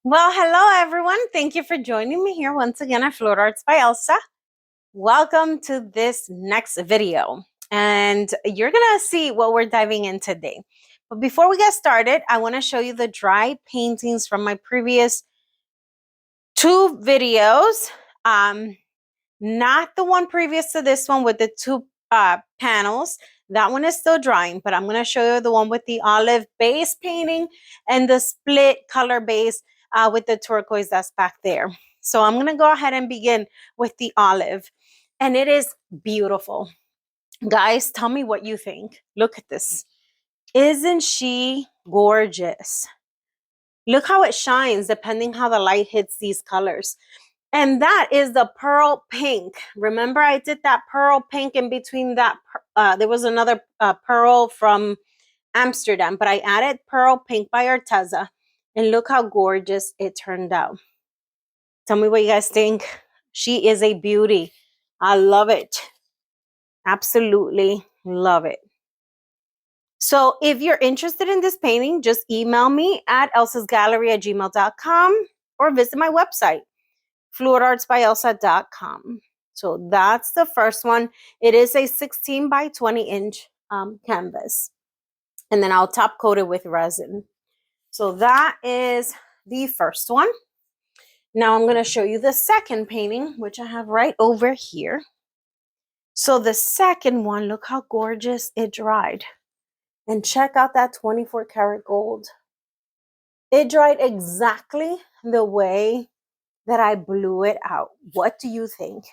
Well, hello everyone. Thank you for joining me here once again at Float Arts by Elsa. Welcome to this next video. And you're going to see what we're diving in today. But before we get started, I want to show you the dry paintings from my previous two videos. Not the one previous to this one with the two panels. That one is still drying, but I'm going to show you the one with the olive base painting and the split color base with the turquoise that's back there. So I'm going to go ahead and begin with the olive. And it is beautiful. Guys, tell me what you think. Look at this. Isn't she gorgeous? Look how it shines depending how the light hits these colors. And that is the pearl pink. Remember I did that pearl pink in between that. There was another pearl from Amsterdam, but I added pearl pink by Arteza. And look how gorgeous it turned out. Tell me what you guys think. She is a beauty. I love it. Absolutely love it. So if you're interested in this painting, just email me at elsasgallery@gmail.com or visit my website, fluidartsbyelsa.com. So that's the first one. It is a 16 by 20 inch canvas. And then I'll top coat it with resin. So that is the first one. Now I'm going to show you the second painting, which I have right over here. So the second one, look how gorgeous it dried. And check out that 24 karat gold. It dried exactly the way that I blew it out. What do you think?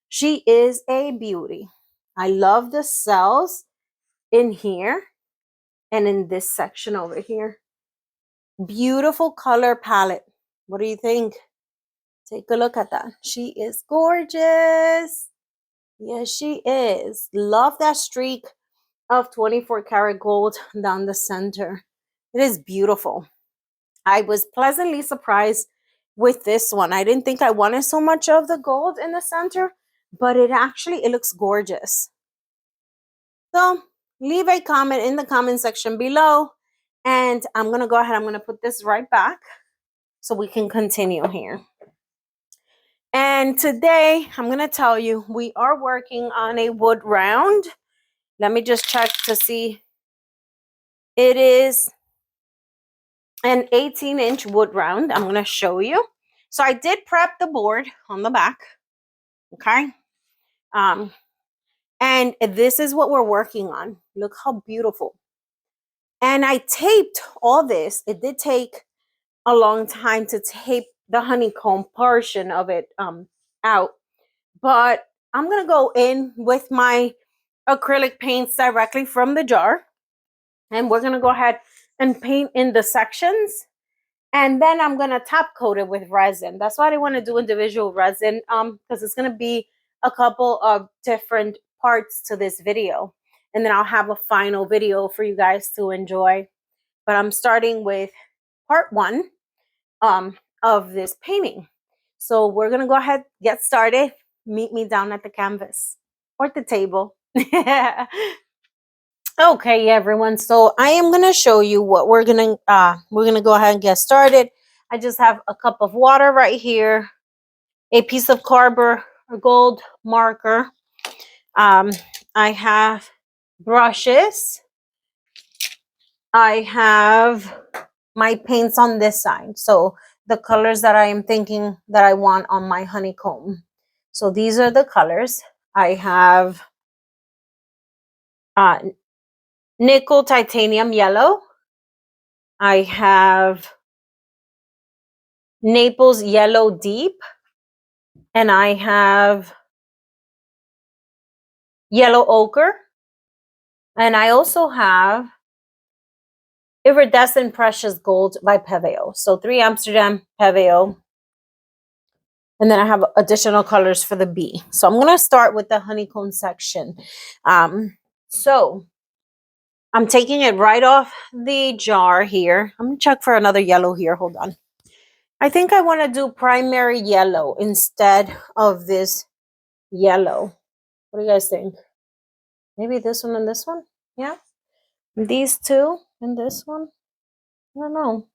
She is a beauty. I love the cells in here and in this section over here. Beautiful color palette. What do you think? Take a look at that. She is gorgeous. Yes, she is. Love that streak of 24 karat gold down the center. It is beautiful. I was pleasantly surprised with this one. I didn't think I wanted so much of the gold in the center, but it looks gorgeous. So leave a comment in the comment section below, and I'm going to go ahead. I'm going to put this right back so we can continue here. And today I'm going to tell you we are working on a wood round. Let me just check to see. It is an 18-inch wood round. I'm going to show you. So I did prep the board on the back. Okay. And this is what we're working on. Look how beautiful. And I taped all this. It did take a long time to tape the honeycomb portion of it out. But I'm going to go in with my acrylic paints directly from the jar. And we're going to go ahead and paint in the sections. And then I'm going to top coat it with resin. That's why I want to do individual resin because it's going to be a couple of different parts to this video. And then I'll have a final video for you guys to enjoy. But I'm starting with part one of this painting. So we're going to go ahead, get started. Meet me down at the canvas or the table. Okay, everyone. So I am going to show you what we're going to go ahead and get started. I just have a cup of water right here, a piece of cardboard, a gold marker. I have brushes. I have my paints on this side. So the colors that I am thinking that I want on my honeycomb. So these are the colors. I have nickel titanium yellow. I have Naples yellow deep. And I have yellow ochre. And I also have Iridescent Precious Gold by Pebeo. So 3 Amsterdam Pebeo. And then I have additional colors for the bee. So I'm going to start with the honeycomb section. So I'm taking it right off the jar here. I'm going to check for another yellow here. Hold on. I think I want to do primary yellow instead of this yellow. What do you guys think? Maybe this one and this one? Yeah. These two and this one? I don't know.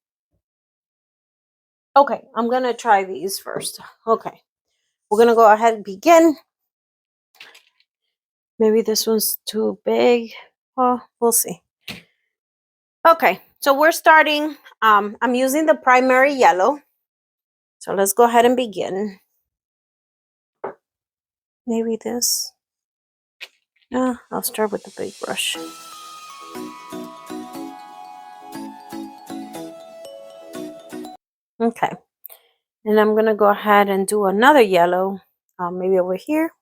Okay, I'm going to try these first. Okay, we're going to go ahead and begin. Maybe this one's too big. Well, we'll see. Okay, so we're starting. I'm using the primary yellow. So let's go ahead and begin. Maybe this. I'll start with the big brush. Okay, and I'm going to go ahead and do another yellow, maybe over here.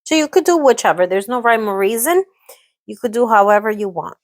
So you could do whichever. There's no rhyme or reason. You could do however you want.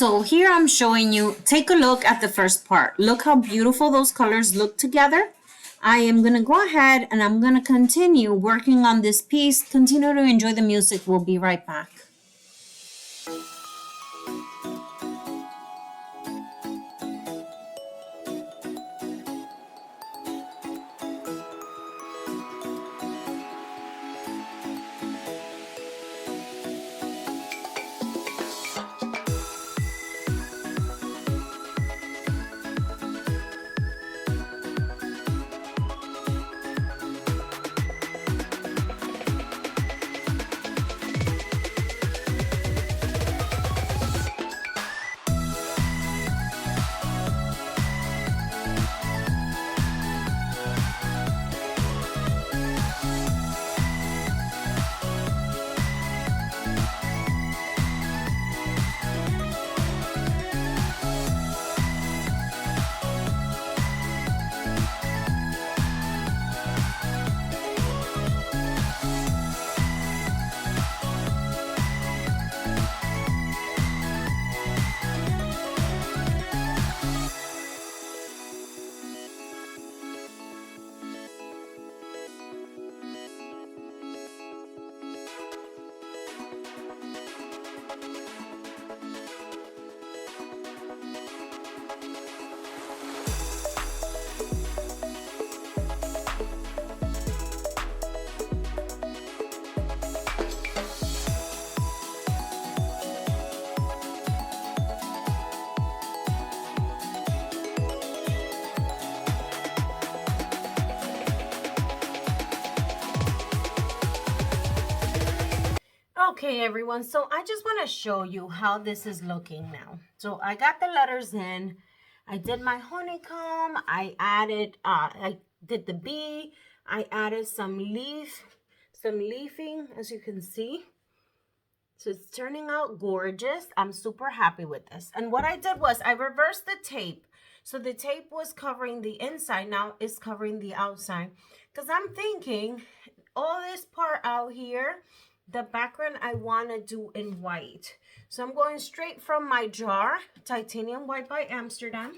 So here I'm showing you, take a look at the first part. Look how beautiful those colors look together. I am going to go ahead and I'm going to continue working on this piece. Continue to enjoy the music. We'll be right back. Okay, everyone, so I just want to show you how this is looking now. So I got the letters in, I did my honeycomb, I did the bee, I added some leafing, as you can see. So it's turning out gorgeous. I'm super happy with this. And what I did was I reversed the tape. So the tape was covering the inside, now it's covering the outside. Because I'm thinking all this part out here, the background I want to do in white. So I'm going straight from my jar, Titanium White by Amsterdam.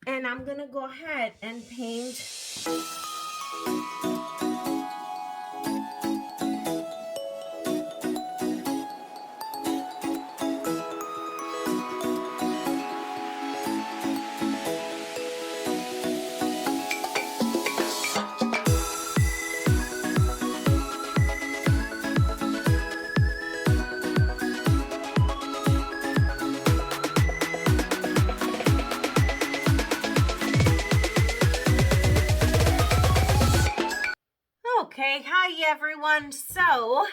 And I'm going to go ahead and paint. Okay, hi everyone. So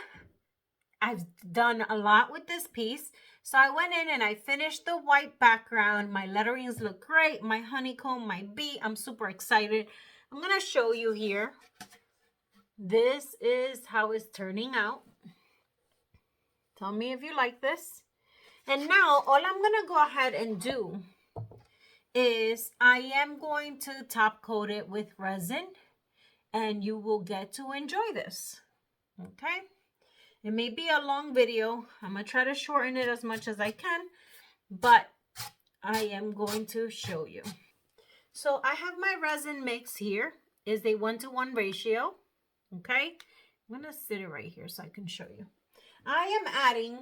I've done a lot with this piece. So I went in and I finished the white background. My letterings look great. My honeycomb, my bee. I'm super excited. I'm going to show you here. This is how it's turning out. Tell me if you like this. And now all I'm going to go ahead and do is I am going to top coat it with resin. And you will get to enjoy this. Okay, it may be a long video. I'm gonna try to shorten it as much as I can, but I am going to show you. So I have my resin mix here. Is a 1-to-1 ratio. Okay, I'm gonna sit it right here so I can show you. I am adding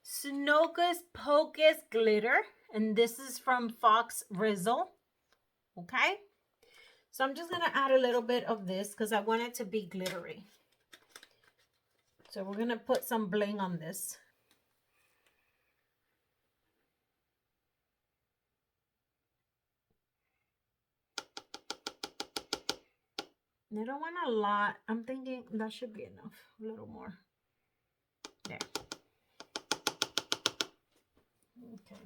Snowcus Pocus glitter, and this is from Faux Frizzle. Okay, so I'm just going to add a little bit of this because I want it to be glittery. So we're going to put some bling on this. I don't want a lot. I'm thinking that should be enough. A little more. There. Okay.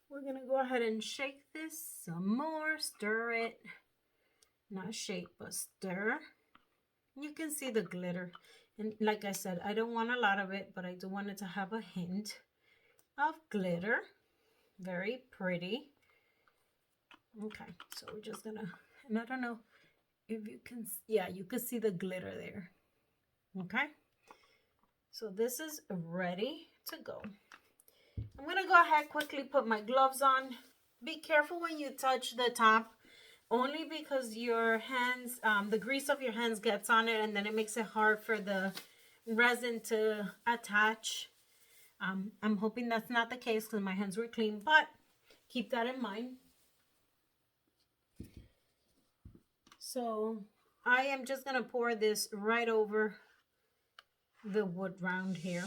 We're going to go ahead and shake this some more. Stir it. Not shake, but stir. You can see the glitter. And like I said, I don't want a lot of it, but I do want it to have a hint of glitter. Very pretty. Okay, so we're just gonna, and I don't know if you can, yeah, you can see the glitter there. Okay, so this is ready to go. I'm going to go ahead quickly put my gloves on. Be careful when you touch the top, only because your hands, the grease of your hands gets on it, and then it makes it hard for the resin to attach. I'm hoping that's not the case because my hands were clean, but keep that in mind. So I am just going to pour this right over the wood round here.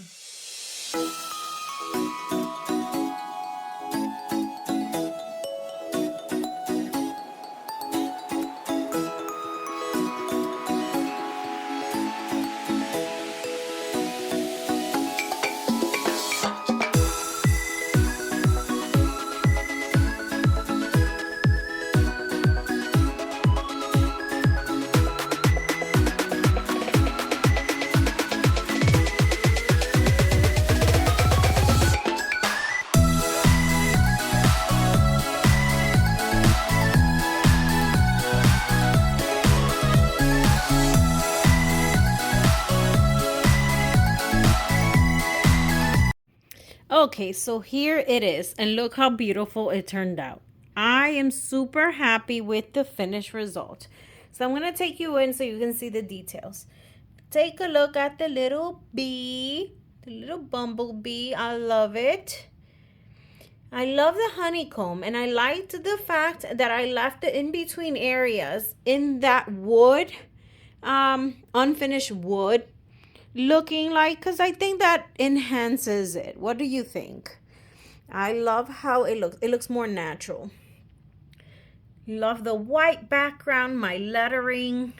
Okay, so here it is, and look how beautiful it turned out. I am super happy with the finished result. So I'm going to take you in so you can see the details. Take a look at the little bee, the little bumblebee. I love it. I love the honeycomb, and I liked the fact that I left the in-between areas in that wood, unfinished wood, looking like, because I think that enhances it. What do you think? I love how it looks. It looks more natural. Love the white background, my lettering.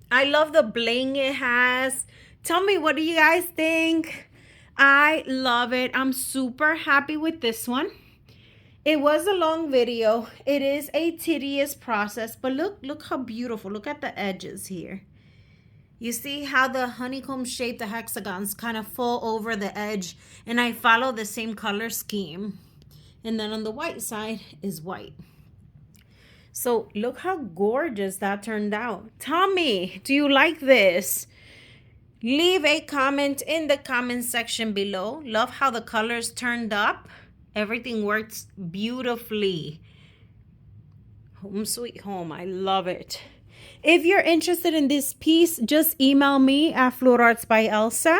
I love the bling it has. Tell me, what do you guys think? I love it. I'm super happy with this one. It was a long video. It is a tedious process, but look how beautiful. Look at the edges here. You see how the honeycomb shape, the hexagons kind of fall over the edge, and I follow the same color scheme. And then on the white side is white. So look how gorgeous that turned out. Tell me, do you like this? Leave a comment in the comment section below. Love how the colors turned up. Everything works beautifully. Home sweet home. I love it. If you're interested in this piece, just email me at fluidartsbyelsa.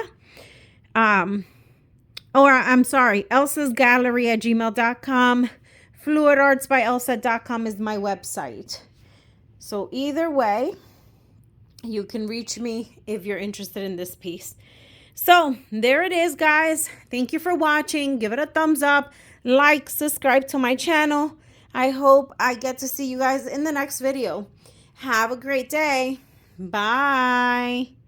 elsasgallery@gmail.com. fluidartsbyelsa.com is my website. So either way, you can reach me if you're interested in this piece. So there it is, guys. Thank you for watching. Give it a thumbs up, like, subscribe to my channel. I hope I get to see you guys in the next video. Have a great day. Bye.